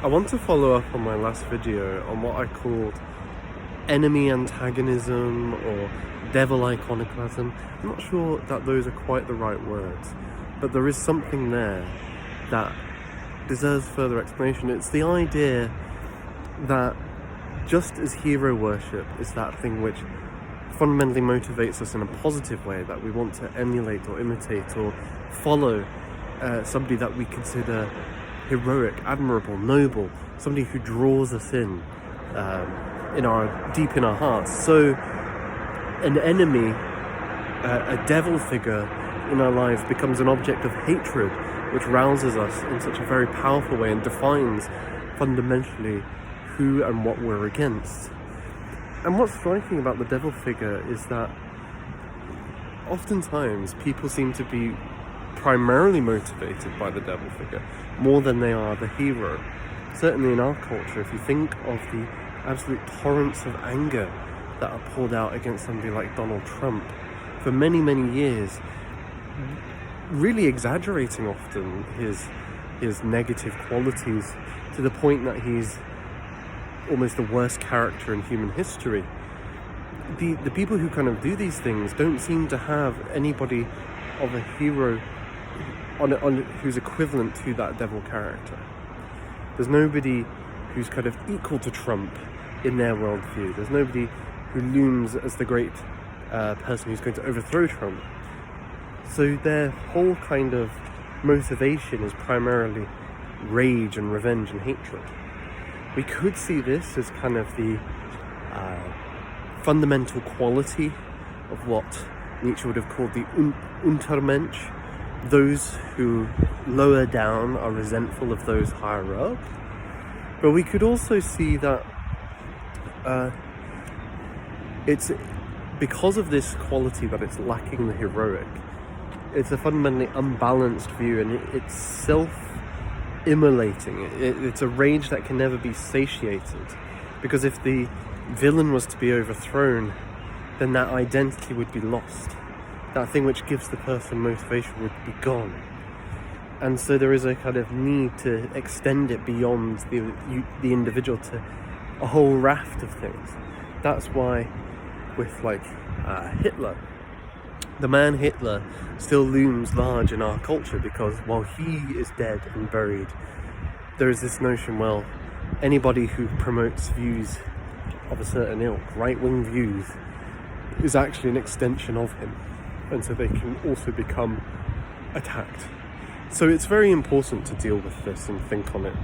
I want to follow up on my last video on what I called enemy antagonism or devil iconoclasm. I'm not sure that those are quite the right words, but there is something there that deserves further explanation. It's the idea that just as hero worship is that thing which fundamentally motivates us in a positive way, that we want to emulate or imitate or follow somebody that we consider heroic, admirable, noble, somebody who draws us in deep in our hearts. So an enemy, a devil figure in our lives becomes an object of hatred, which rouses us in such a very powerful way and defines fundamentally who and what we're against. And what's striking about the devil figure is that oftentimes people seem to be primarily motivated by the devil figure more than they are the hero. Certainly in our culture, if you think of the absolute torrents of anger that are poured out against somebody like Donald Trump for many, many years, really exaggerating often his negative qualities to the point that he's almost the worst character in human history. The people who kind of do these things don't seem to have anybody of a hero on who's equivalent to that devil character. There's nobody who's kind of equal to Trump in their worldview. There's nobody who looms as the great person who's going to overthrow Trump. So their whole kind of motivation is primarily rage and revenge and hatred. We could see this as kind of the fundamental quality of what Nietzsche would have called the Untermensch, those who lower down are resentful of those higher up. But we could also see that it's because of this quality that it's lacking the heroic. It's a fundamentally unbalanced view, and it's self-immolating. It's a rage that can never be satiated, because if the villain was to be overthrown, then that identity would be lost. That thing which gives the person motivation would be gone. And so there is a kind of need to extend it beyond the individual to a whole raft of things. That's why with Hitler, the man Hitler still looms large in our culture, because while he is dead and buried, there is this notion, well, anybody who promotes views of a certain ilk, right-wing views, is actually an extension of him, and so they can also become attacked. So it's very important to deal with this and think on it